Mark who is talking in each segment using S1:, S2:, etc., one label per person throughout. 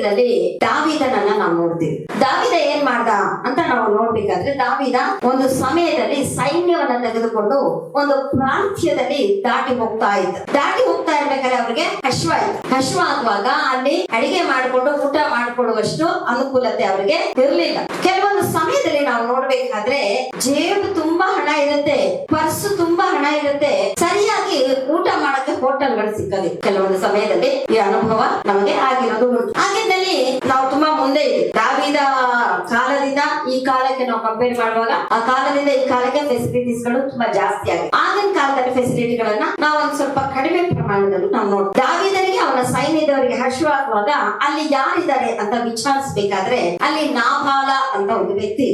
S1: ಸಮಯದಲ್ಲಿ ದಾವೀದನನ್ನ ನಾವು ನೋಡ್ತೀವಿ. ದಾವೀದ ಏನ್ ಮಾಡ್ದ ಅಂತ ನಾವು ನೋಡ್ಬೇಕಾದ್ರೆ, ದಾವೀದ ಒಂದು ಸಮಯದಲ್ಲಿ ಸೈನ್ಯವನ್ನ ತೆಗೆದುಕೊಂಡು ಒಂದು ಪ್ರಾಂತ್ಯದಲ್ಲಿ ದಾಟಿ ಹೋಗ್ತಾ ಇರ್ಬೇಕಾದ್ರೆ ಅವ್ರಿಗೆ ಹಶ್ವ ಆಗುವಾಗ ಅಲ್ಲಿ ಅಡಿಗೆ ಮಾಡಿಕೊಂಡು ಊಟ ಮಾಡಿಕೊಳ್ಳುವಷ್ಟು ಅನುಕೂಲತೆ ಅವರಿಗೆ ಇರಲಿಲ್ಲ. ಕೆಲವೊಂದು ಸಮಯದಲ್ಲಿ ನಾವು ನೋಡ್ಬೇಕಾದ್ರೆ ಜೇಬು ತುಂಬಾ ಹಣ ಇರುತ್ತೆ, ಪರ್ಸು ತುಂಬಾ ಹಣ ಇರುತ್ತೆ, ಸರಿಯಾಗಿ ಊಟ ಮಾಡಕ್ಕೆ ಹೋಟೆಲ್ಗಳು ಸಿಕ್ಕದೆ. ಕೆಲವೊಂದು ಸಮಯದಲ್ಲಿ ಈ ಅನುಭವ ನಮಗೆ ಆಗಿರೋದು ಉಂಟು. ಆಗಿನಲ್ಲಿ ನಾವು ತುಂಬಾ ಮುಂದೆ ಇದೆ. ದಾವೀದ ಕಾಲದಿಂದ ಈ ಕಾಲಕ್ಕೆ ನಾವು ಕಂಪೇರ್ ಮಾಡುವಾಗ ಆ ಕಾಲದಿಂದ ಈ ಕಾಲಕ್ಕೆ ಫೆಸಿಲಿಟೀಸ್ ಗಳು ತುಂಬಾ ಜಾಸ್ತಿ ಆಗಿದೆ. ಆಗಿನ ಕಾಲದಲ್ಲಿ ಫೆಸಿಲಿಟಿಗಳನ್ನ ನಾವು ಒಂದ್ ಸ್ವಲ್ಪ ಕಡಿಮೆ ಪ್ರಮಾಣದಲ್ಲಿ ನಾವು ನೋಡಿ, ದಾವೀದನಿಗೆ ಅವನ ಸೈನ್ಯದವರಿಗೆ ಹರ್ಷವಾಗುವಾಗ ಅಲ್ಲಿ ಯಾರಿದ್ದಾರೆ ಅಂತ ವಿಚಾರಿಸಬೇಕಾದ್ರೆ ಅಲ್ಲಿ ನಾಬಾಲ ಅಂತ ಒಂದು ವ್ಯಕ್ತಿ,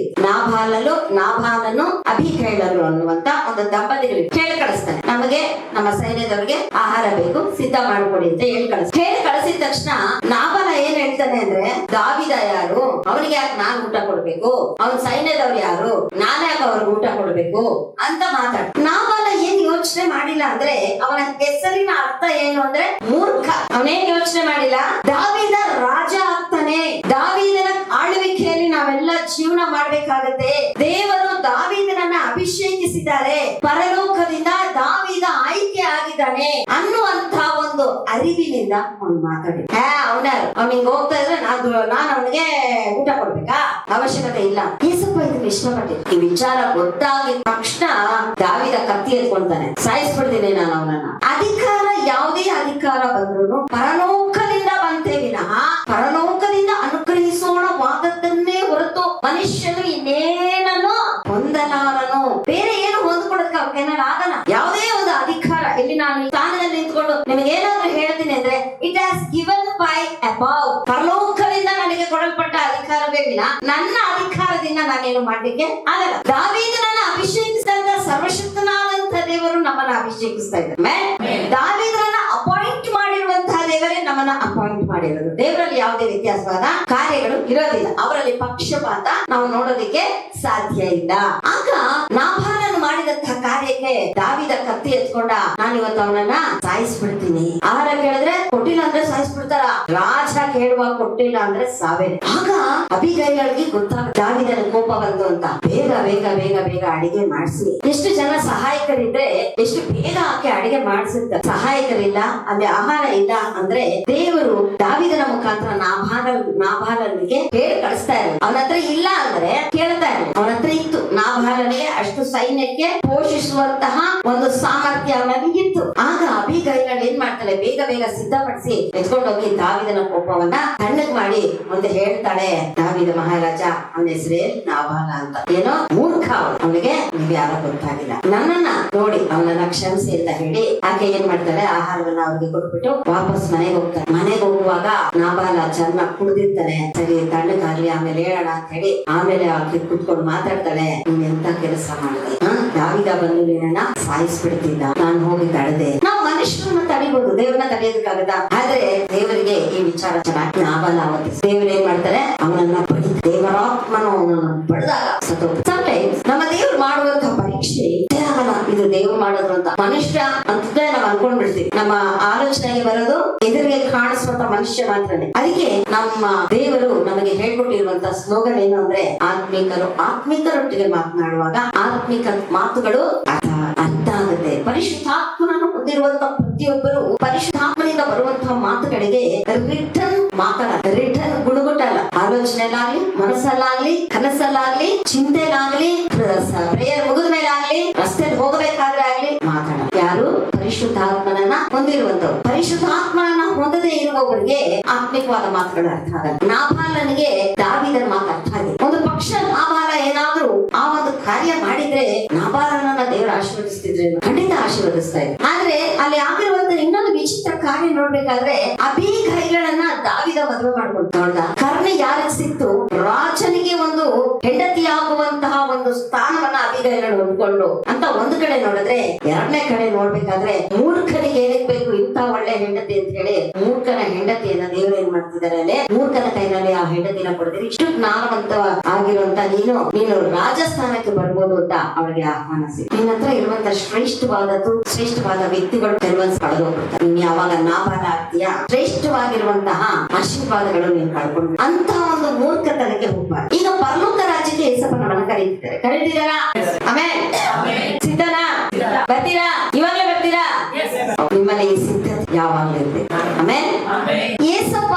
S1: ನಾಬಾಲನು ಅಭಿಗೈಲಳು ಅನ್ನುವಂತ ಒಂದು ದಂಪತಿಗಳಿಗೆ ಹೇಳಿ ಕಳಿಸ್ತಾನೆ, ನಮಗೆ ನಮ್ಮ ಸೈನ್ಯದವರಿಗೆ ಆಹಾರ ಬೇಕು, ಸಿದ್ಧ ಮಾಡ್ಕೊಡಿ ಅಂತ ಹೇಳಿ ಕಳಿಸಿದ ತಕ್ಷಣ ನಾಬಾಲ ಏನ್ ಹೇಳ್ತಾನೆ ಅಂದ್ರೆ, ದಾವೀದ ಯಾರು, ಅವನಿಗೆ ಯಾಕೆ ನಾನ್ ಊಟ ಕೊಡ್ಬೇಕು, ಅವನ ಸೈನ್ಯದವ್ರು ಯಾರು, ನಾನ್ ಯಾಕೆ ಅವ್ರಿಗೆ ಊಟ ಕೊಡ್ಬೇಕು ಅಂತ ಮಾತಾಡ. ನಾಬಾಲ ಏನ್ ಯೋಚನೆ ಮಾಡಿಲ್ಲ ಅಂದ್ರೆ, ಅವನ ಹೆಸರಿನ ಅರ್ಥ ಏನು ಅಂದ್ರೆ ಮೂರ್ಖ. ಅವನೇನ್ ಯೋಚನೆ ಮಾಡಿಲ್ಲ, ದಾವೀದ ರಾಜ ಆಗ್ತಾನೆ, ದಾವೀದನ ಆಳ್ವಿಕೆಯಲ್ಲಿ ನಾವೆಲ್ಲ ಜೀವನ ಮಾಡ್ಬೇಕಾಗತ್ತೆ, ದೇವರು ದಾವೀದನನ್ನ ಅಭಿಷೇಕಿಸಿದ್ದಾರೆ, ಪರಲೋಕದಿಂದ ದಾವೀದ ಆಯ್ಕೆ ಆಗಿದ್ದಾನೆ ಅನ್ನುವಂತ ಒಂದು ಅರಿವಿನಿಂದ ಅವನು ಮಾತಾಡಿ. ಅವನಿಗೆ ಹೋಗ್ತಾ ಇದ್ರೆ ನಾನು ಅವನಿಗೆ ಊಟ ಕೊಡ್ಬೇಕಾ, ಅವಶ್ಯಕತೆ ಇಲ್ಲ. ಏಸಪ್ಪ ಇದನ್ನ ಇಷ್ಟಪಟ್ಟಿದ್ದೆ. ಈ ವಿಚಾರ ಗೊತ್ತಾಗಿದ ತಕ್ಷಣ ದಾವೀದ ಕತ್ತಿ ಎತ್ಕೊಳ್ತಾನೆ, ಸಾಯಿಸ್ಬಿಡ್ತೀನಿ ನಾನು ಅವನನ್ನ. ಅಧಿಕಾರ, ಯಾವುದೇ ಅಧಿಕಾರ ಬಂದ್ರು ಪರಲೋಕದಿಂದ ಬಂತೇ ವಿನಃ ಪರಲೋಕದಿಂದ ಅನುಗ್ರಹಿಸೋಣ ವಾದದ್ದನ್ನೇ ಹೊರತು ಮನುಷ್ಯನು ಇನ್ನೇನನ್ನು ಹೊಂದಲಾರನು. ಬೇರೆ ಏನು ಹೊಂದ್ಕೊಡೋದಕ್ಕೆ ಅವ್ರಿಗೇನಾದ್ರು ಆಗಲ್ಲ. ಯಾವುದೇ ಒಂದು ಅಧಿಕಾರ, ಇಲ್ಲಿ ನಾನು ಈ ಸ್ಥಾನದಲ್ಲಿ ನಿಂತ್ಕೊಂಡು ನಿಮಗೆ ಏನಾದ್ರು ಹೇಳ್ತೀನಿ ಅಂದ್ರೆ, it has given by above, ಪರಲೋಕದಿಂದ ನನಗೆ ಕೊಡಲ್ಪಟ್ಟ ಅಧಿಕಾರವೇ ವಿನ ನನ್ನ ಅಧಿಕಾರದಿಂದ ನಾನೇನು ಮಾಡ್ಲಿಕ್ಕೆ ಆಗಲ್ಲ. ದಾವೀದನನ್ನ ಅಭಿಷೇಕಿಸಿದಂತ ಸರ್ವಶಕ್ತನಾದಂತ ದೇವರು ನಮ್ಮನ್ನ ಅಭಿಷೇಕಿಸ್ತಾ ಇದ್ದಾರೆ. ದಾವೀದನನ್ನ ಅಪಾಯಿಂಟ್ ಮಾಡಿರುವಂತಹ ದೇವರೇ ನಮ್ಮನ್ನ ಅಪಾಯಿಂಟ್ ಮಾಡಿರೋದು. ದೇವರಲ್ಲಿ ಯಾವುದೇ ವ್ಯತ್ಯಾಸವಾದ ಕಾರ್ಯಗಳು ಇರೋದಿಲ್ಲ, ಅವರಲ್ಲಿ ಪಕ್ಷಪಾತ ನಾವು ನೋಡೋದಿಕ್ಕೆ ಸಾಧ್ಯ ಇಲ್ಲ. ಆಗ ನಾಬಾಲನು ಮಾಡಿದಂತಹ ಕಾರ್ಯಕ್ಕೆ ದಾವೀದ ಕತ್ತಿ ಎತ್ಕೊಂಡ, ನಾನು ಇವತ್ತು ಅವನನ್ನ ಸಾಯಿಸ್ಬಿಡ್ತೀನಿ. ಆಹಾರ ಕೇಳಿದ್ರೆ ಕೊಟ್ಟಿಲ್ಲ ಅಂದ್ರೆ ಸಾಯಿಸ್ಬಿಡ್ತಾರ, ರಾಜ ಕೇಳುವಾಗ ಕೊಟ್ಟಿಲ್ಲ ಅಂದ್ರೆ ಸಾವೇ. ಆಗ ಅಬಿಗೈಲಳಿಗೆ ಗೊತ್ತಾಗ ದಾವೀದನ ಕೋಪ ಬಂತು ಅಂತ ಬೇಗ ಬೇಗ ಬೇಗ ಬೇಗ ಅಡಿಗೆ ಮಾಡಿಸಿ, ಎಷ್ಟು ಜನ ಸಹಾಯಕರಿದ್ರೆ ಎಷ್ಟು ಬೇಗ ಆಕೆ ಅಡಿಗೆ ಮಾಡಿಸುತ್ತ. ಸಹಾಯಕರಿಲ್ಲ, ಅಲ್ಲಿ ಆಹಾರ ಇಲ್ಲ ಅಂದ್ರೆ ದೇವರು ದಾವೀದನ ಮುಖಾಂತರ ನಾಬಾಲನಿಗೆ ಹೇಳಿ ಕಳಿಸ್ತಾ ಇರೋದು. ಅವನ ಹತ್ರ ಇಲ್ಲ ಅಂದ್ರೆ ಕೇಳ್ತಾ ಇರೋದು, ಅವನ ಹತ್ರ ಇತ್ತು. ನಾಬಾಲನಿಗೆ ಅಷ್ಟು ಸೈನ್ಯಕ್ಕೆ ಪೋಷಿಸುವಂತಹ ಒಂದು ಸಾಮರ್ಥ್ಯ ಅವನಿಗೆ ಇತ್ತು. ಆಗ ಅಬಿಗೈಲಳು ಏನ್ ಮಾಡ್ತಾಳೆ, ಬೇಗ ಬೇಗ ಸಿದ್ಧಪಡಿಸಿ ಎತ್ಕೊಂಡು ಹೋಗಿ ದಾವೀದನ ಕೋಪವನ್ನ ತಣ್ಣಗ್ ಮಾಡಿ ಒಂದು ಹೇಳ್ತಾಳೆ, ದಾವೀದ ಮಹಾರಾಜ, ಅವನ ಹೆಸರೇ ನಾಬಾಲ ಅಂತ, ಏನೋ ಮೂರ್ಖ ಅವನಿಗೆ ನೀವ್ ಯಾರೋ ಗೊತ್ತಾಗಿಲ್ಲ, ನನ್ನನ್ನ ನೋಡಿ ಅವನನ್ನ ಕ್ಷಮಿಸಿ ಅಂತ ಹೇಳಿ ಆಕೆ ಏನ್ ಮಾಡ್ತಾಳೆ, ಆಹಾರವನ್ನ ಅವ್ರಿಗೆ ಕೊಟ್ಬಿಟ್ಟು ವಾಪಸ್ ಮನೆಗೆ ಹೋಗ್ತಾನೆ. ಮನೆಗೆ ಹೋಗುವಾಗ ನಾಬಾಲ ಚೆನ್ನಾಗಿ ಕುಡಿದಿರ್ತಾನೆ, ಸರಿ ತಣ್ಣಗಾಗ್ಲಿ ಆಮೇಲೆ ಹೇಳೋಣ ಅಂತ ಹೇಳಿ ಆಮೇಲೆ ಆಕೆ ಕುತ್ಕೊಂಡು ಮಾತಾಡ್ತಾಳೆ, ನೀನ್ ಎಂತ ಕೆಲಸ ಮಾಡಿದೆ, ದಾವೀದ ಬಂದು ನಿನ್ನ ಸಾಯಿಸ್ಬಿಡ್ತಿದ್ದ, ನಾನು ಹೋಗಿ ತಡೆದೆ. ನಾವು ಮನುಷ್ಯರನ್ನ ತಡಿಬಹುದು, ದೇವರನ್ನ ತಡೆಯೋದಕ್ಕಾಗತ್ತಾ? ಆದ್ರೆ ದೇವರಿಗೆ ಈ ವಿಚಾರ ಚೆನ್ನಾಗಿ ನಾಬಾಲ ಅವತ್ತು ದೇವರು ಏನ್ ಮಾಡ್ತಾರೆ, ಅವನನ್ನ ಬಡಿ, ದೇವರಾತ್ಮನು ಅವನನ್ನ ಬಡಿದಾಗ ಸತ್ತೋಗ್ತಾನೆ. ಸಮಟೈಮ್ಸ್ ನಮ್ಮ ದೇವ್ರು ಮಾಡುವಂತಹ ಪರೀಕ್ಷೆ ಆಗಲ್ಲ, ಇದು ದೇವ್ರು ಮಾಡೋದು ಅಂತ ಮನುಷ್ಯ ಅಂತ ನಾವು ಅನ್ಕೊಂಡ್ ಬಿಡ್ತೀವಿ. ನಮ್ಮ ಆಲೋಚನೆಗೆ ಬರೋದು ಎದುರಿಗೆ ಕಾಣಿಸುವಂತ ಮನುಷ್ಯ ಮಾತ್ರನೇ. ಅದಕ್ಕೆ ನಮ್ಮ ದೇವರು ನಮಗೆ ಹೇಳ್ಕೊಟ್ಟಿರುವಂತ ಸ್ಲೋಗನ್ ಏನು ಅಂದ್ರೆ, ಆತ್ಮಿಕರೊಟ್ಟಿಗೆ ಮಾತನಾಡುವಾಗ ಆತ್ಮಿಕ ಮಾತುಗಳು ಅರ್ಥ ಆಗುತ್ತೆ. ಪರಿಶುದ್ಧಾತ್ಮನನ್ನು ಹೊಂದಿರುವಂತಹ ಪ್ರತಿಯೊಬ್ಬರು ಪರಿಶುದ್ಧಾತ್ಮನಿಂದ ಬರುವಂತಹ ಮಾತುಗಳಿಗೆ ರಿಟರ್ನ್ ಗುಣಗುಟ್ಟಲ್ಲ. ಆಲೋಚನೆಲಾಗ್ಲಿ, ಮನಸ್ಸಲ್ಲಾಗ್ಲಿ, ಕನಸಲ್ಲಾಗ್ಲಿ, ಚಿಂತೆಲಾಗ್ಲಿ, ಪ್ರೇಯರ್ ಮುಗಿದ ಮೇಲೆ ಆಗ್ಲಿ, ರಸ್ತೆಯಲ್ಲಿ ಹೋಗಬೇಕಾದ್ರೆ ಆಗ್ಲಿ ಮಾತಾಡ. ಯಾರು ಪರಿಶುದ್ಧಾತ್ಮನನ್ನ ಹೊಂದಿರುವಂತವ್ರು. ಪರಿಶುದ್ಧಾತ್ಮನನ್ನ ಹೊಂದದೇ ಇರುವವರಿಗೆ ಆತ್ಮಿಕವಾದ ಮಾತುಗಳು ಅರ್ಥ ಆಗಲ್ಲ. ನಾಬಾಲನಿಗೆ ದಾವೀದನ ಮಾತು ಅರ್ಥ ಆಗಿದೆ. ಒಂದು ಪಕ್ಷ ನಾಬಾಲ ಏನಾದ್ರೂ ಆ ಒಂದು ಕಾರ್ಯ ಮಾಡಿದ್ರೆ ನಾಬಾಲನನ್ನ ದೇವರು ಆಶೀರ್ವದಿಸ್ತಿದ್ರೆ ಖಂಡಿತ ಆಶೀರ್ವದಿಸ್ತಾ ಇದ್ರು. ಆದ್ರೆ ಅಲ್ಲಿ ಆಗಿರುವಂತ ಇನ್ನೊಂದು ವಿಚಿತ್ರ ಕಾರ್ಯ ನೋಡ್ಬೇಕಾದ್ರೆ, ಅಬಿಗೈಲಳನ್ನ ದಾವೀದ ಮದುವೆ ಮಾಡ್ಕೊಂಡು ನೋಡ್ದ. ಕರ್ಣೆ ಯಾರಿಗೆ ಸಿಕ್ತು, ರಾಜನಿಗೆ ಒಂದು ಹೆಂಡತಿಯಾಗುವಂತಹ ಒಂದು ಸ್ಥಾನವನ್ನ ಅಬಿಗೈಲಳು ಹೊಂದ್ಕೊಂಡು ಅಂತ ಒಂದು ಕಡೆ ನೋಡಿದ್ರೆ, ಎರಡನೇ ಕಡೆ ನೋಡ್ಬೇಕಾದ್ರೆ ಮೂರ್ಖನಿಗೆ ಏನಕ್ಕೆ ಬೇಕು ಇಂತ ಒಳ್ಳೆ ಹೆಂಡತಿ ಅಂತ ಹೇಳಿ ಮೂರ್ಖನ ಹೆಂಡತಿಯನ್ನ ದೇವರು ಏನ್ ಮಾಡ್ತಿದ್ದಾರೆ ಅಂದ್ರೆ, ಮೂರ್ಖನ ಕೈನಲ್ಲಿ ಆ ಹೆಂಡತಿನ ಕೊಡ್ತೀರಿ, ಇಷ್ಟು ಜ್ಞಾನವಂತ ಆಗಿರುವಂತ ನೀನು ರಾಜಸ್ಥಾನಕ್ಕೆ ಬರ್ಬೋದು ಅಂತ ಅವಳಿಗೆ ಆಹ್ವಾನಿಸಿ. ನಿನ್ನ ಹತ್ರ ಇರುವಂತ ಶ್ರೇಷ್ಠವಾದ ವ್ಯಕ್ತಿಗಳು ಕೆಲವೊಂದು ಕಳೆದು ಹೋಗ್ಬಿಡ್ತಾರೆ. ನೀನ್ ಯಾವಾಗ ನಾಬಾಲ ಆಗ್ತೀಯಾ, ಶ್ರೇಷ್ಠವಾಗಿರುವಂತಹ ಆಶೀರ್ವಾದಗಳು ನೀನು ಕಳ್ಕೊಂಡು ಅಂತಹ ಒಂದು ಮೂರ್ಖತನಕ್ಕೆ ಹೋಗ್ಬಾರ್ದು. ಈಗ ಪರಲೋಕ ರಾಜ್ಯಕ್ಕೆ ಏಸಪ್ಪ ನಮ್ಮನ್ನ ಕರೀತಿದ್ದಾರೆ. ಕರೀತಿದಾರಾ? ಆಮೇಲೆ ಸಿದ್ಧನಾ? ಬರ್ತೀರಾ? ಇವಾಗಲೇ ಬರ್ತೀರಾ? ನಿಮ್ಮಲ್ಲಿ ಈ ಸಿದ್ಧತೆ ಯಾವಾಗಲೂ ಇರ್ಬೇಕು. ಆಮೇಲೆ ಏಸಪ್ಪ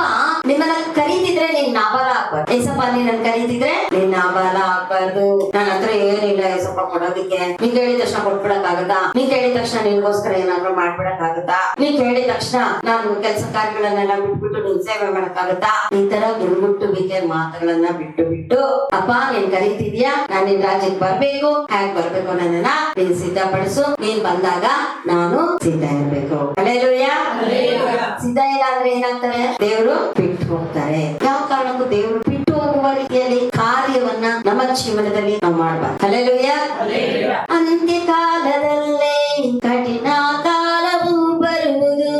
S1: ನಿಮ್ಮನ್ನ ಕರೀತಿದ್ರೆ ನೀನ್ ನಾಬಾಲ ಆಗ್ಬಾರ್ದು. ಏಸಪ್ಪ ನೀನ್ ಕರೀತಿದ್ರೆ ನೀನ್ ನಾಬಾಲ ಆಗ್ಬಾರ್ದು. ನನ್ನ ಹತ್ರ ಏನಿಲ್ಲ ಏಸಪ್ಪ ಕೊಡೋದಿಕ್ಕೆ, ನೀನ್ ಕೇಳಿದ ತಕ್ಷಣ ಕೊಟ್ಬಿಡಕ್ಕಾಗತ್ತಾ? ನೀನ್ ಕೇಳಿದ ತಕ್ಷಣ ನಿನ್ಗೋಸ್ಕರ ಏನಾದ್ರು ಮಾಡ್ಬಿಡಕ್ಕಾಗತ್ತಾ? ನೀನ್ ಕೇಳಿದ ತಕ್ಷಣ ನಾನು ಕೆಲಸ ಕಾರ್ಯಗಳನ್ನೆಲ್ಲ ಬಿಟ್ಬಿಟ್ಟು ನಿನ್ ಸೇವೆ ಮಾಡಕ್ಕಾಗತ್ತಾ? ಈ ತರ ಗುರುಗುಟ್ಟುವಿಕೆ ಮಾತುಗಳನ್ನ ಬಿಟ್ಟು ಅಪ್ಪ ನೀನ್ ಕರೀತಿದ್ಯಾ, ನಾನ್ ನಿನ್ ರಾಜ್ಯಕ್ಕೆ ಬರ್ಬೇಕು, ಹ್ಯಾಕ್ ಬರ್ಬೇಕು ನನ್ನನ್ನ ನೀನ್ ಸಿದ್ಧಪಡಿಸು, ನೀನ್ ಬಂದಾಗ ನಾನು ಸಿದ್ಧ ಇರ್ಬೇಕು. ಹಲ್ಲೆಲೂಯಾ. ಸಿದ್ಧ ಇಲ್ಲ ಅಂದ್ರೆ ಏನಾಗ್ತಾರೆ? ದೇವರು ಬಿಟ್ಟು ಹೋಗ್ತಾರೆ. ಯಾವ ಕಾರಣಕ್ಕೂ ದೇವರು ಬಿಟ್ಟು ಹೋಗುವ ರೀತಿಯಲ್ಲಿ ಕಾರ್ಯವನ್ನ ನಮ್ಮ ಜೀವನದಲ್ಲಿ ನಾವು ಮಾಡಬಾರ್ದು. ಹಲ್ಲೆಲೂಯಾ. ಅಂತ್ಯ ಕಾಲದಲ್ಲೇ ಕಠಿಣ ಕಾಲವು ಬರುವುದು,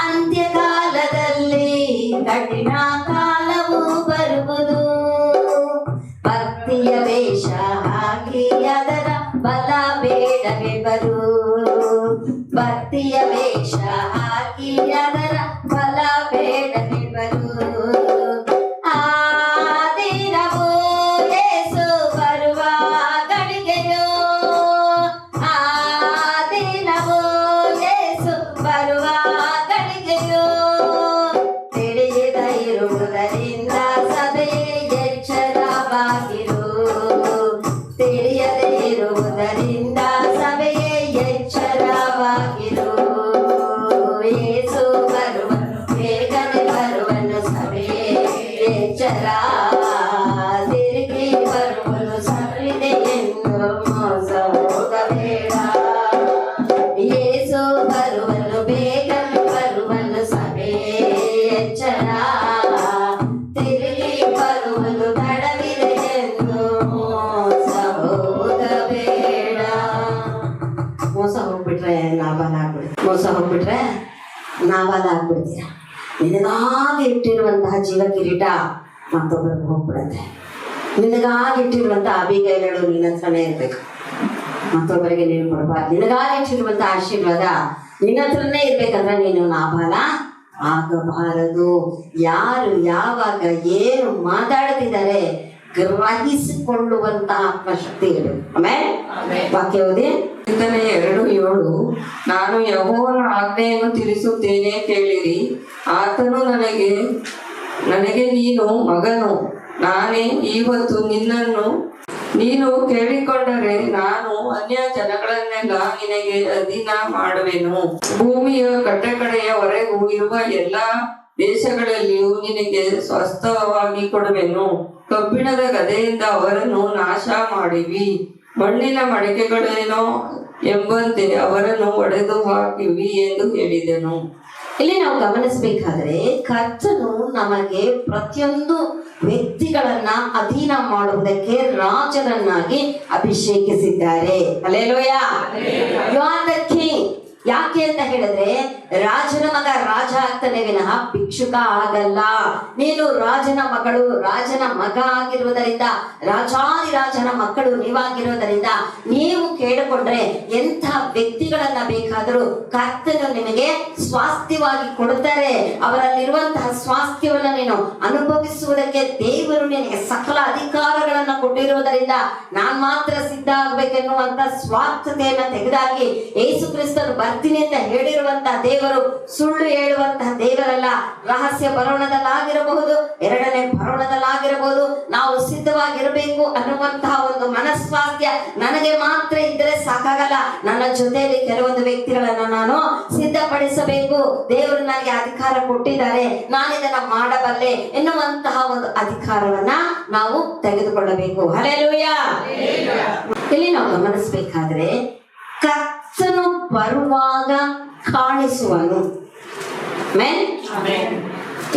S1: ಅಂತ್ಯ ಕಾಲದಲ್ಲಿ ಕಠಿಣ ಕಾಲವು ಬರುವುದು. ಭಕ್ತಿಯ ವೇಷ ಹಾಕಿ ಅದರ ಬಲ ಬೇಡವೇ ಬರು, ಭಕ್ತಿಯ ವೇಷ ಹಾಕಿ ಅದರ ಫಲ ಬೇಡವೇ ಬರು. ಆ ದಿನವೋ ಯೇಸು ಬರುವ ಗಳಿಗೆಯೋ, ಆ ದಿನವೋ ಯೇಸು ಬರುವ ಗಳಿಗೆಯೋ. ತಿಳಿಯದ ಇರುವುದರಿಂದ ಸಭೆಯೇ ಎಚ್ಚರವಾಗಿರು, ತಿಳಿಯದೇ ಇರುವುದರಿಂದ ಸಭೆಯೇ ಎಚ್ಚರವಾಗಿರು. ಯೇಸು ಬರುವನು, ಬೇಗನೆ ಬರುವನು, ಸಭೆಯೇ ಎಚ್ಚರ. ತಿರುಗಿ ಬರುವನು ಸರಿದೆ ಎಂದು ಮೋಸ ಹೋಗಬೇಡ. ಯೇಸು ಬರುವನು, ಬೇಗನೆ ಬರುವನು, ಸಭೆಯೇ ಎಚ್ಚರ. ತಿರುಗಿ ಬರುವನು ತಡವಿದೆ ಎಂದು ಮೋಸ ಹೋಗಬೇಡ. ಮೋಸ ಹೋಗ್ಬಿಟ್ರೆ ನಾಬಾಲ ಆಗ್ಬಿಡ್ತೀರ. ಮೋಸ ಹೋಗ್ಬಿಟ್ರೆ ನಾಬಾಲ ಆಗ್ಬಿಡ್ತೀರ. ನಿನಗಾಗಿ ಇಟ್ಟಿರುವಂತಹ ಜೀವ ಕಿರೀಟ ಮತ್ತೊಬ್ಬರಿಗೆ ಹೋಗ್ಬಿಡತ್ತೆ. ನಿನಗಾಗಿ ಇಟ್ಟಿರುವಂತಹ ಅಭಿಗೈಗಳು ನಿನ್ನ ಹತ್ರನೇ ಇರ್ಬೇಕು, ಮತ್ತೊಬ್ಬರಿಗೆ ನೀನು ಕೊಡಬಾರ್ದು. ನಿನಗಾಗಿ ಇಟ್ಟಿರುವಂತಹ ಆಶೀರ್ವಾದ ನಿನ್ನ ಹತ್ರನೇ ಇರ್ಬೇಕಂದ್ರೆ ನೀನು ನಾಬಾಲ ಆಗಬಾರದು. ಯಾರು ಯಾವಾಗ ಏನು ಮಾತಾಡ್ತಿದ್ದಾರೆ ಗ್ರಹಿಸಿಕೊಳ್ಳುವಂತಹ ಆತ್ಮಶಕ್ತಿ ಇರಬೇಕು. ಆಮೇಲೆ ವಾಕ್ಯ ಓದಿ.
S2: 2:7 ನಾನು ಯೆಹೋವನ ಆಜ್ಞೆಯನ್ನು ತಿಳಿಸುತ್ತೇನೆ ಕೇಳಿರಿ. ಆತನು ನನಗೆ ನೀನು ಮಗನು, ನಾನೇ ಇವತ್ತು ನಿನ್ನನ್ನು ನೀನು ಕೇಳಿಕೊಂಡರೆ ನಾನು ಅನ್ಯ ಜನಗಳನ್ನೆಲ್ಲ ನಿನಗೆ ಅಧೀನ ಮಾಡುವೆನು. ಭೂಮಿಯ ಕಟ್ಟಕಡೆಯವರೆಗೂ ಇರುವ ಎಲ್ಲಾ ದೇಶಗಳಲ್ಲಿಯೂ ನಿನಗೆ ಸ್ವಸ್ಥವಾಗಿ ಕೊಡುವೆನು. ಕಬ್ಬಿಣದ ಗದೆಯಿಂದ ಅವರನ್ನು ನಾಶ ಮಾಡಿವಿ, ಮಣ್ಣಿನ ಮಡಕೆಗಳೇನೋ ಎಂಬಂತೆ ಅವರನ್ನು ಒಡೆದು ಹಾಕಿವಿ ಎಂದು ಹೇಳಿದೆನು.
S1: ಇಲ್ಲಿ ನಾವು ಗಮನಿಸಬೇಕಾದ್ರೆ ಕರ್ತನು ನಮಗೆ ಪ್ರತಿಯೊಂದು ವ್ಯಕ್ತಿಗಳನ್ನ ಅಧೀನ ಮಾಡುವುದಕ್ಕೆ ರಾಜರನ್ನಾಗಿ ಅಭಿಷೇಕಿಸಿದ್ದಾರೆ. Hallelujah. You are the king. ಯಾಕೆ ಅಂತ ಹೇಳಿದ್ರೆ ರಾಜನ ಮಗ ರಾಜ ಆಗ್ತಾನೆ ವಿನಃ ಭಿಕ್ಷುಕ ಆಗಲ್ಲ. ನೀನು ರಾಜನ ಮಗಳು, ರಾಜನ ಮಗ ಆಗಿರುವುದರಿಂದ, ರಾಜಾದಿರಾಜನ ಮಕ್ಕಳು ನೀವಾಗಿರುವುದರಿಂದ ನೀವು ಕೇಳಿಕೊಂಡ್ರೆ ಎಂಥ ವ್ಯಕ್ತಿಗಳನ್ನ ಬೇಕಾದರೂ ಕರ್ತನು ನಿಮಗೆ ಸ್ವಾಸ್ಥ್ಯವಾಗಿ ಕೊಡುತ್ತಾರೆ. ಅವರಲ್ಲಿರುವಂತಹ ಸ್ವಾಸ್ಥ್ಯವನ್ನು ನೀನು ಅನುಭವಿಸುವುದಕ್ಕೆ ದೇವರು ನಿನಗೆ ಸಕಲ ಅಧಿಕಾರಗಳನ್ನ ಕೊಟ್ಟಿರುವುದರಿಂದ ನಾನ್ ಮಾತ್ರ ಸಿದ್ಧ ಆಗ್ಬೇಕೆನ್ನುವಂತ ಸ್ವಾರ್ಥತೆಯನ್ನ ತೆಗೆದಾಕಿ ಯೇಸು ಕ್ರಿಸ್ತನು ಬರ್ತೀನಿ ಅಂತ ಹೇಳಿರುವಂತಹ ದೇವರು ಸುಳ್ಳು ಹೇಳುವಂತಹ ದೇವರಲ್ಲ. ರಹಸ್ಯ ಬರೋಣದಲ್ಲಾಗಿರಬಹುದು, ಎರಡನೇ ಬರೋಣದಲ್ಲಾಗಿರಬಹುದು, ನಾವು ಸಿದ್ಧವಾಗಿರಬೇಕು ಅನ್ನುವಂತಹ ಒಂದು ಮನಸ್ವಾಸ್ಥ್ಯ ನನಗೆ ಮಾತ್ರ ಇದ್ದರೆ ಸಾಕಾಗಲ್ಲ. ನನ್ನ ಜೊತೆಯಲ್ಲಿ ಕೆಲವೊಂದು ವ್ಯಕ್ತಿಗಳನ್ನ ನಾನು ಸಿದ್ಧಪಡಿಸಬೇಕು. ದೇವರು ನನಗೆ ಅಧಿಕಾರ ಕೊಟ್ಟಿದ್ದಾರೆ, ನಾನು ಇದನ್ನ ಮಾಡಬಲ್ಲೆ ಎನ್ನುವಂತಹ ಒಂದು ಅಧಿಕಾರವನ್ನ ನಾವು ತೆಗೆದುಕೊಳ್ಳಬೇಕು. ಹಲ್ಲೆಲೂಯಾ. ಇಲ್ಲಿ ನಾವು ಗಮನಿಸಬೇಕಾದ್ರೆ ಕರ್ತನು ಬರುವಾಗ ಕಾಣಿಸುವನು.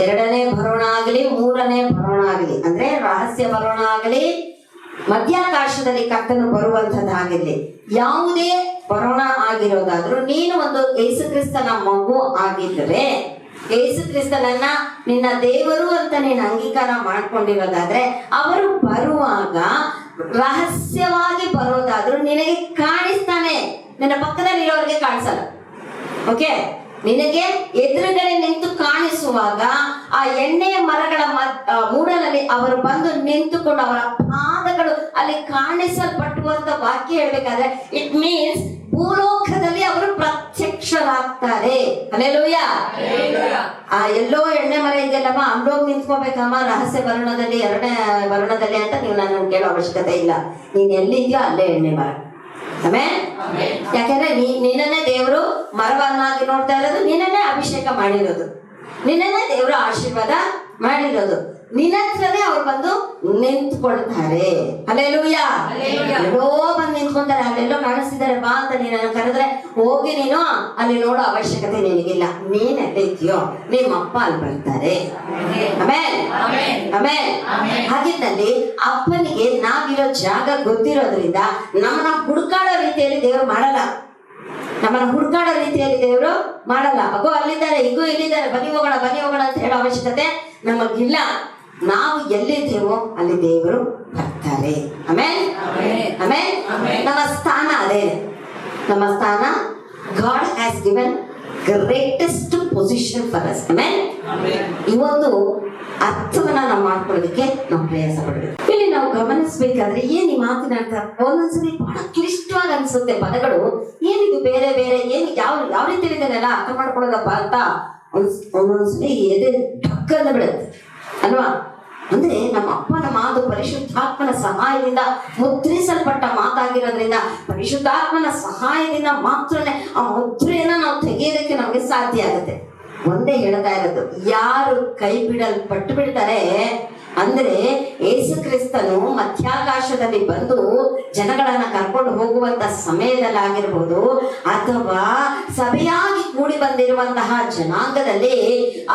S1: ಎರಡನೇ ಬರೋಣ ಆಗಲಿ, ಮೂರನೇ ಬರೋಣ ಆಗಲಿ, ಅಂದ್ರೆ ರಹಸ್ಯ ಬರೋಣ ಆಗಲಿ, ಮಧ್ಯಾಕಾಶದಲ್ಲಿ ಕರ್ತನು ಬರುವಂತದ್ದಾಗಿರ್ಲಿ, ಯಾವುದೇ ಬರೋಣ ಆಗಿರೋದಾದ್ರೂ ನೀನು ಒಂದು ಯೇಸು ಕ್ರಿಸ್ತನ ಮಗು ಆಗಿದ್ರೆ, ಯೇಸು ಕ್ರಿಸ್ತನನ್ನ ನಿನ್ನ ದೇವರು ಅಂತ ನೀನು ಅಂಗೀಕಾರ ಮಾಡ್ಕೊಂಡಿರೋದಾದ್ರೆ ಅವರು ಬರುವಾಗ ರಹಸ್ಯವಾಗಿ ಬರೋದಾದ್ರೂ ನಿನಗೆ ಕಾಣಿಸ್ತಾನೆ, ನಿನ್ನ ಪಕ್ಕದಲ್ಲಿ ಇರೋರಿಗೆ ಕಾಣಿಸಲ್ಲ. ಓಕೆ, ನಿನಗೆ ಎದುರುಗಡೆ ನಿಂತು ಕಾಣಿಸುವಾಗ ಆ ಎಣ್ಣೆಯ ಮರಗಳ ಮೂಡಲಲ್ಲಿ ಅವರು ಬಂದು ನಿಂತುಕೊಂಡು ಅವರ ಪಾದಗಳು ಅಲ್ಲಿ ಕಾಣಿಸಲ್ಪಟ್ಟುವಂತ ವಾಕ್ಯ ಹೇಳ್ಬೇಕಾದ್ರೆ ಇಟ್ ಮೀನ್ಸ್ ಭೂಲೋಕದಲ್ಲಿ ಅವರು ಪ್ರತ್ಯಕ್ಷರಾಗ್ತಾರೆ. ಹಲ್ಲೆಲೂಯಾ. ಆ ಎಲ್ಲೋ ಎಣ್ಣೆ ಮರ ಇದೆಯಲ್ಲಮ್ಮ, ಅಲ್ಲೋಗಿ ನಿಂತ್ಕೋಬೇಕಮ್ಮ ರಹಸ್ಯ ವರ್ಣದಲ್ಲಿ, 2ನೇ ವರ್ಣದಲ್ಲಿ ಅಂತ ನೀವು ನನ್ನ ಕೇಳೋ ಅವಶ್ಯಕತೆ ಇಲ್ಲ. ನೀನ್ ಎಲ್ಲಿದ್ಯೋ ಅಲ್ಲೇ ಎಣ್ಣೆ ಮರ. ಆಮೇಲೆ ಯಾಕಂದ್ರೆ ನಿನ್ನನ್ನೇ ದೇವರು ಮರವನ್ನಾಗಿ ನೋಡ್ತಾ ಇರೋದು, ನಿನ್ನನ್ನೇ ಅಭಿಷೇಕ ಮಾಡಿರೋದು, ನಿನ್ನನ್ನೇ ದೇವರು ಆಶೀರ್ವಾದ ಮಾಡಿರೋದು, ನಿನ್ನ ಹತ್ರನೇ ಅವ್ರು ಬಂದು ನಿಂತ್ಕೊಳ್ತಾರೆ. ಹಲ್ಲೆಲೂಯಾ. ಎಲ್ಲೋ ಬಂದು ನಿಂತ್ಕೊಂತಾರೆ, ಅಲ್ಲೆಲ್ಲೋ ಕಾಣಿಸ್ತಿದ್ದಾರೆ ಬಾ ಅಂತ ನೀನನ್ನು ಕರೆದ್ರೆ ಹೋಗಿ ನೀನು ಅಲ್ಲಿ ನೋಡೋ ಅವಶ್ಯಕತೆ ನಿನಗಿಲ್ಲ. ನೀನ್ ಎಲ್ಲಿದ್ಯೋ ನಿಮ್ಮ ಅಪ್ಪ ಅಲ್ಲಿ ಬರ್ತಾರೆ. ಆಮೇಲೆ ಆಮೇಲೆ ಹಾಗಿದ್ದಲ್ಲಿ ಅಪ್ಪನಿಗೆ ನಾವಿರೋ ಜಾಗ ಗೊತ್ತಿರೋದ್ರಿಂದ ನಮ್ಮನ್ನ ಹುಡುಕಾಡೋ ರೀತಿಯಲ್ಲಿ ದೇವರು ಮಾಡಲ್ಲ. ನಮ್ಮನ್ನ ಹುಡುಕಾಡೋ ರೀತಿಯಲ್ಲಿ ದೇವರು ಮಾಡಲ್ಲ. ಅಗೋ ಅಲ್ಲಿದ್ದಾರೆ, ಈಗೂ ಇಲ್ಲಿದ್ದಾರೆ, ಬನ್ನಿ ಹೋಗೋಣ ಬನ್ನಿ ಹೋಗೋಣ ಅಂತ ಹೇಳೋ ಅವಶ್ಯಕತೆ ನಮಗಿಲ್ಲ. ನಾವು ಎಲ್ಲಿದ್ದೇವೋ ಅಲ್ಲಿ ದೇವರು ಬರ್ತಾರೆ. ಆಮೇಲೆ ಆಮೇಲೆ ನಮ್ಮ ಸ್ಥಾನ ಅದೇ. ನಮ್ಮ ಸ್ಥಾನ God has given greatest position for us. ಆಮೇಲೆ ಈ ಒಂದು ಅರ್ಥವನ್ನ ನಾವು ಮಾಡ್ಕೊಳ್ಳೋದಕ್ಕೆ ನಾವು ಪ್ರಯಾಸ ಪಡಬೇಕು. ಇಲ್ಲಿ ನಾವು ಗಮನಿಸ್ಬೇಕಾದ್ರೆ ಏನ್ ಈ ಮಾತಿನ ಅರ್ಥ? ಒಂದೊಂದ್ಸರಿ ಬಹಳ ಕ್ಲಿಷ್ಟವಾಗಿ ಅನ್ಸುತ್ತೆ ಪದಗಳು. ಏನಿದು ಬೇರೆ ಬೇರೆ, ಏನು ಯಾವ ರೀತಿ ಇದನ್ನೆಲ್ಲ ಅರ್ಥ ಮಾಡ್ಕೊಳ್ಳೋದಪ್ಪ ಅಂತ ಒಂದೊಂದ್ಸರಿ ಎದೆ ಢಕ್ಕನ್ನು ಬಿಡುತ್ತೆ ಅಲ್ವಾ? ಅಂದ್ರೆ ನಮ್ಮ ಅಪ್ಪನ ಮಾತು ಪರಿಶುದ್ಧಾತ್ಮನ ಸಹಾಯದಿಂದ ಮುದ್ರಿಸಲ್ಪಟ್ಟ ಮಾತಾಗಿರೋದ್ರಿಂದ ಪರಿಶುದ್ಧಾತ್ಮನ ಸಹಾಯದಿಂದ ಮಾತ್ರನೇ ಆ ಮುದ್ರೆಯನ್ನ ನಾವು ತೆಗೆಯೋದಕ್ಕೆ ನಮಗೆ ಸಾಧ್ಯ ಆಗುತ್ತೆ. ಒಂದೇ ಹೇಳ್ತಾ ಇರೋದು, ಯಾರು ಕೈ ಬಿಡಲ್ಪಟ್ಟು ಬಿಡ್ತಾರೆ ಅಂದ್ರೆ ಯೇಸು ಕ್ರಿಸ್ತನು ಮಧ್ಯಾಕಾಶದಲ್ಲಿ ಬಂದು ಜನಗಳನ್ನ ಕರ್ಕೊಂಡು ಹೋಗುವಂತ ಸಮಯದಲ್ಲಾಗಿರ್ಬೋದು, ಅಥವಾ ಸಭೆಯಾಗಿ ಕೂಡಿ ಬಂದಿರುವಂತಹ ಜನಾಂಗದಲ್ಲಿ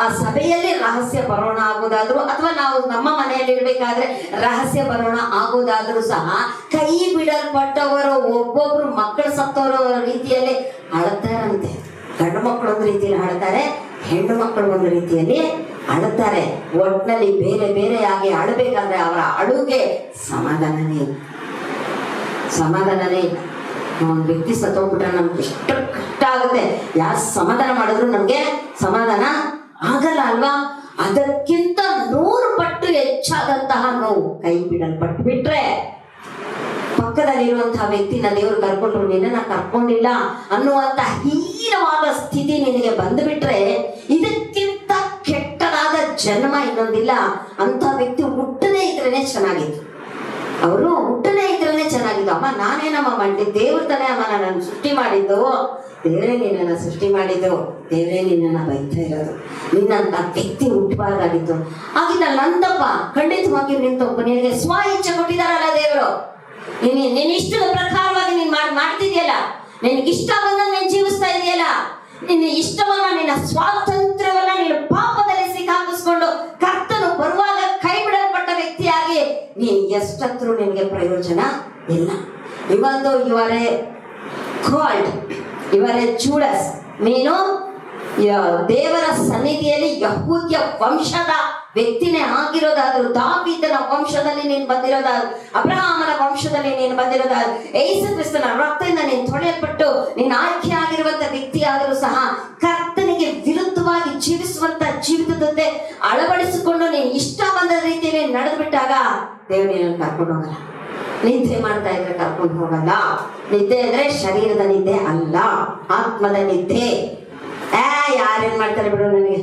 S1: ಆ ಸಭೆಯಲ್ಲಿ ರಹಸ್ಯ ಬರೋಣ ಆಗೋದಾದ್ರು, ಅಥವಾ ನಾವು ನಮ್ಮ ಮನೆಯಲ್ಲಿ ಇರ್ಬೇಕಾದ್ರೆ ರಹಸ್ಯ ಬರೋಣ ಆಗೋದಾದ್ರೂ ಸಹ ಕೈ ಬಿಡಲ್ಪಟ್ಟವರು ಒಬ್ಬೊಬ್ರು ಮಕ್ಕಳು ಸತ್ತವರ ರೀತಿಯಲ್ಲಿ ಅಳ್ತಾರಂತೆ. ಗಂಡು ಮಕ್ಕಳು ಒಂದು ರೀತಿಯಲ್ಲಿ ಹಾಡ್ತಾರೆ, ಹೆಣ್ಣು ಮಕ್ಕಳು ಒಂದು ರೀತಿಯಲ್ಲಿ ಅಳುತ್ತಾರೆ. ಒಟ್ಟಿನಲ್ಲಿ ಬೇರೆ ಬೇರೆಯಾಗಿ ಅಳಬೇಕಾದ್ರೆ ಅವರ ಅಳುಗೆ ಸಮಾಧಾನನೇ ಇಲ್ಲ. ಒಂದು ವ್ಯಕ್ತಿ ಸತ್ತೋಗ್ಬಿಟ್ರೆ ನಮ್ಗೆ ಎಷ್ಟು ಕಷ್ಟ ಆಗುತ್ತೆ. ಯಾರು ಸಮಾಧಾನ ಮಾಡಿದ್ರು ನಮ್ಗೆ ಸಮಾಧಾನ ಆಗಲ್ಲ ಅಲ್ವಾ? ಅದಕ್ಕಿಂತ 100 ಪಟ್ಟು ಹೆಚ್ಚಾದಂತಹ ನೋವು ಕೈ ಬಿಡಲ್ಪಟ್ಟು ಬಿಟ್ರೆ, ಪಕ್ಕದಲ್ಲಿರುವಂತಹ ವ್ಯಕ್ತಿನ ದೇವರು ಕರ್ಕೊಂಡ್ರು, ನಿನ್ನ ಕರ್ಕೊಂಡಿಲ್ಲ ಅನ್ನುವಂತ ಹೀನವಾದ ಸ್ಥಿತಿ ನಿನಗೆ ಬಂದು ಬಿಟ್ರೆ, ಇದಕ್ಕಿಂತ ಕೆಟ್ಟದಾದ ಜನ್ಮ ಇನ್ನೊಂದಿಲ್ಲ. ಅಂತ ವ್ಯಕ್ತಿ ಹುಟ್ಟದೇ ಇದ್ರೇನೆ ಚೆನ್ನಾಗಿತ್ತು. ಅವರು ಹುಟ್ಟದೇ ಇದ್ರೇನೆ ಚೆನ್ನಾಗಿತ್ತು. ಅಮ್ಮ ನಾನೇನಮ್ಮ ಮಾಡಿದ್ದೆ, ದೇವ್ರ ತಾನೇ ಅಮ್ಮ ನನ್ನನ್ನು ಸೃಷ್ಟಿ ಮಾಡಿದ್ದು, ದೇವರೇ ನಿನ್ನನ್ನ ಸೃಷ್ಟಿ ಮಾಡಿದ್ದು, ದೇವರೇ ನಿನ್ನನ್ನ ಬೈತಾ ಇರೋದು, ನಿನ್ನಂತ ವ್ಯಕ್ತಿ ಹುಟ್ಟಬಾರ್ದಾಗಿತ್ತು. ಆಗಿದ್ದ ನಂದಪ್ಪ ಖಂಡಿತವಾಗಿ ನಿಂತಪ್ಪ ನಿನಗೆ ಸ್ವ ಇಚ್ಛೆ ಕೊಟ್ಟಿದಾರಲ್ಲ ದೇವರು. ನೀನ್ ಇಷ್ಟದ ಪ್ರಕಾರವಾಗಿ ನೀನ್ ಮಾಡ್ತಿದ್ಯಲ್ಲ, ನಿನಗೆ ಇಷ್ಟ ಬಂದಂಗ ನೀನ್ ಜೀವಿಸ್ತಾ ಇದೆಯಲ್ಲ, ನಿನ್ನ ಇಷ್ಟವನ್ನ, ನಿನ್ನ ಸ್ವಾತಂತ್ರ್ಯವನ್ನ ನೀನು ಪಾಪದಲ್ಲಿ ಸಿಕ್ಕಾಕಿಸ್ಕೊಂಡು ಕರ್ತನು ಬರುವಾಗ ಕೈ ಬಿಡಲ್ಪಟ್ಟ ವ್ಯಕ್ತಿಯಾಗಿ ನೀನ್ ಎಷ್ಟತ್ರೂ ನಿನಗೆ ಪ್ರಯೋಜನ ಇಲ್ಲ. ಇವತ್ತು ಇವರೇ ಕಾಲ್ಡ್, ಇವರೇ ಜೂಡಸ್, ನೀನು ದೇವರ ಸನ್ನಿಧಿಯಲ್ಲಿ ಯಹೂದ್ಯ ವಂಶದ ವ್ಯಕ್ತಿನೇ ಆಗಿರೋದಾದ್ರು, ದಾವೀದನ ವಂಶದಲ್ಲಿ ನೀನು ಬಂದಿರೋದಾದ್ರು, ಅಬ್ರಹಾಮನ ವಂಶದಲ್ಲಿ ನೀನು ಬಂದಿರೋದಾದ್ರು, ಯೇಸು ಕ್ರಿಸ್ತನ ರಕ್ತದಿಂದ ನೀನು ತೊಳೆಯಲ್ಪಟ್ಟು ನೀನು ಆಯ್ಕೆ ಆಗಿರುವಂತ ವ್ಯಕ್ತಿ ಆದರೂ ಸಹ ಕರ್ತನಿಗೆ ವಿರುದ್ಧವಾಗಿ ಜೀವಿಸುವಂತ ಜೀವಿತದಂತೆ ಅಳವಡಿಸಿಕೊಂಡು ನೀನು ಇಷ್ಟ ಬಂದ ರೀತಿಯಲ್ಲಿ ನಡೆದು ಬಿಟ್ಟಾಗ ದೇವರು ನೀನನ್ನು ಕರ್ಕೊಂಡು ಹೋಗಲ್ಲ. ನಿದ್ದೆ ಮಾಡ್ತಾ ಇದ್ರೆ ಕರ್ಕೊಂಡು ಹೋಗಲ್ಲ. ನಿದ್ದೆ ಅಂದ್ರೆ ಶರೀರದ ನಿದ್ದೆ ಅಲ್ಲ, ಆತ್ಮದ ನಿದ್ದೆ. ಯಾರೇನ್ ಮಾಡ್ತಾರೆ ಬಿಡು, ನನಗೆ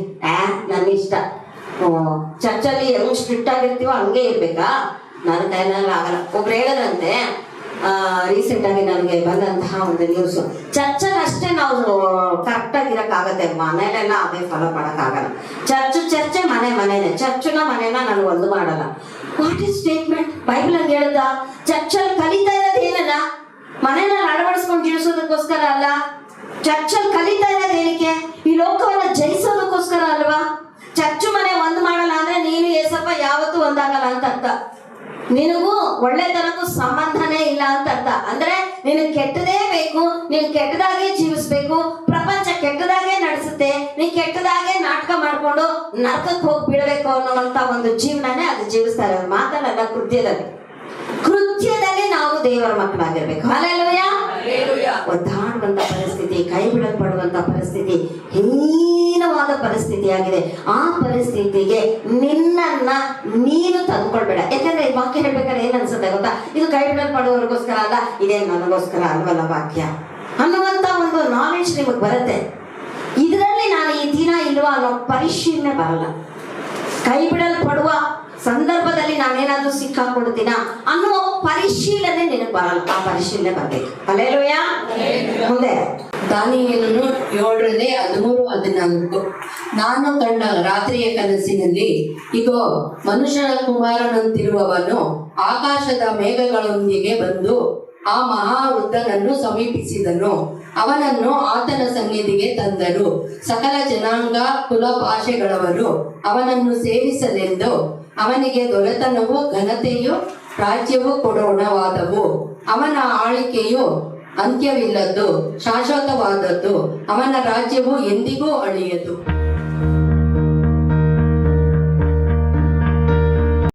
S1: ನನ್ನ ಇಷ್ಟ. ಚರ್ಚಲ್ಲಿ ಹೆಂಗ್ ಸ್ಟ್ರಿಕ್ಟ್ ಆಗಿರ್ತೀವೋ ಹಂಗೆ ಇರ್ಬೇಕಾ? ನನ್ನ ಕೈನಲ್ಲಿ ಆಗಲ್ಲ. ಒಬ್ರು ಹೇಳದಂತೆ, ರೀಸೆಂಟ್ ಆಗಿ ನನಗೆ ಬಂದಂತಹ ಒಂದು ನ್ಯೂಸ್, ಚರ್ಚಲ್ಲಿ ಅಷ್ಟೇ ನಾವು ಕರೆಕ್ಟ್ ಆಗಿರಕ್ಕಾಗತ್ತೆ, ಮನೇಲೆಲ್ಲ ಅದೇ ಫಾಲೋ ಮಾಡಕ್ಕಾಗಲ್ಲ. ಚರ್ಚೆ ಮನೆನೇ, ಚರ್ಚನ ಮನೇನ ನಾನು ಒಂದು ಮಾಡಲ್ಲ. What is statement? ಬೈಬಲ್ ಹಂಗೆ ಹೇಳ್ದ. ಚರ್ಚಲ್ಲಿ ಕಲಿತಾ ಇರೋದು ಏನಲ್ಲ, ಮನೆಯಲ್ಲಿ ಅಳವಡಿಸ್ಕೊಂಡು ಜೀವಿಸೋದಕ್ಕೋಸ್ಕರ ಅಲ್ಲ. ಚರ್ಚಲ್ಲಿ ಕಲಿತಾ ಇರೋದು ಏನಕ್ಕೆ? ಈ ಲೋಕವನ್ನ ಜಯಿಸೋದಕ್ಕೋಸ್ಕರ ಅಲ್ವಾ? ಚರ್ಚು ಮನೆ ಒಂದು ಮಾಡಲ್ಲ ಅಂದ್ರೆ ನೀನು ಏಸಪ್ಪ ಯಾವತ್ತೂ ಒಂದಾಗಲ್ಲ ಅಂತ ಅರ್ಥ. ನಿನಗೂ ಒಳ್ಳೆತನಕ್ಕೂ ಸಂಬಂಧನೇ ಇಲ್ಲ ಅಂತ ಅರ್ಥ. ಅಂದ್ರೆ ನಿನಗೆ ಕೆಟ್ಟದೇ ಬೇಕು, ನೀನ್ ಕೆಟ್ಟದಾಗೆ ಜೀವಿಸ್ಬೇಕು, ಪ್ರಪಂಚ ಕೆಟ್ಟದಾಗೆ ನಡೆಸುತ್ತೆ, ನೀನ್ ಕೆಟ್ಟದಾಗೆ ನಾಟಕ ಮಾಡ್ಕೊಂಡು ನರಕಕ್ಕೆ ಹೋಗಿ ಬಿಡಬೇಕು ಅನ್ನುವಂತ ಒಂದು ಜೀವನನೇ ಅದು ಜೀವಿಸ್ತಾ ಇರೋದು. ಮಾತಲ್ಲ, ಕೃತ್ಯದಲ್ಲಿ ನಾವು ದೇವರ ಮಕ್ಕಳಾಗಿರ್ಬೇಕು. ಹಲ್ಲೆಲೂಯಾ. ಒದ್ದಾಡುವಂತ ಪರಿಸ್ಥಿತಿ, ಕೈ ಬಿಡಲ್ಪಡುವಂತ ಪರಿಸ್ಥಿತಿ ಹೀನವಾದ ಪರಿಸ್ಥಿತಿಯಾಗಿದೆ. ಆ ಪರಿಸ್ಥಿತಿಗೆ ನಿನ್ನನ್ನ ನೀನು ತಂದ್ಕೊಳ್ಬೇಡ. ಯಾಕಂದ್ರೆ ಈ ವಾಕ್ಯ ಹೇಳ್ಬೇಕಾದ್ರೆ ಏನ್ ಅನ್ಸುತ್ತೆ ಗೊತ್ತಾ, ಇದು ಕೈ ಬಿಡಲ್ಪಡುವವರಿಗೋಸ್ಕರ ಅಲ್ಲ, ಇದೇನು ನನಗೋಸ್ಕರ ಅಲ್ವಲ್ಲ ವಾಕ್ಯ ಅನ್ನುವಂತ ಒಂದು ನಾಲೆಡ್ಜ್ ನಿಮಗೆ ಬರುತ್ತೆ. ಇದರಲ್ಲಿ ನಾನು ಇದ್ದೀನಾ ಇಲ್ವಾ ಅನ್ನೋ ಪರಿಶೀಲನೆ ಬರಲ್ಲ. ಕೈ ಬಿಡಲ್ಪಡುವ ಸಂದರ್ಭದಲ್ಲಿ ನಾನೇನಾದ್ರೂ ಸಿಕ್ಕಾಕೊಡ್ತೀನ ಅನ್ನುವ ಪರಿಶೀಲನೆ ನಿನಗೆ ಬರಲ್ಲ. ಆ ಪರಿಶೀಲನೆ ಬರ್ಬೇಕು. ಹಲ್ಲೆಲೂಯಾ. ಮುಂದೆ
S3: ದಾನಿಯೇಲನು 7:13-14. ನಾನು ಕಂಡ ರಾತ್ರಿಯ ಕನಸಿನಲ್ಲಿ ಇಗೋ, ಮನುಷ್ಯನ ಕುಮಾರನಂತಿರುವವನು ಆಕಾಶದ ಮೇಘಗಳೊಂದಿಗೆ ಬಂದು ಆ ಮಹಾವೃದ್ಧನನ್ನು ಸಮೀಪಿಸಿದನು. ಅವನನ್ನು ಆತನ ಸನ್ನಿಧಿಗೆ ತಂದರು. ಸಕಲ ಜನಾಂಗ ಕುಲ ಭಾಷೆಗಳವರು ಅವನನ್ನು ಸೇವಿಸಲೆಂದು ಅವನಿಗೆ ದೊರೆತನವು ಘನತೆಯು ರಾಜ್ಯವು ಕೊಡೋಣವಾದವು. ಅವನ ಆಳ್ವಿಕೆಯು ಅಂತ್ಯವಿಲ್ಲದ್ದು, ಶಾಶ್ವತವಾದದ್ದು. ಅವನ ರಾಜ್ಯವು ಎಂದಿಗೂ ಅಳಿಯದು.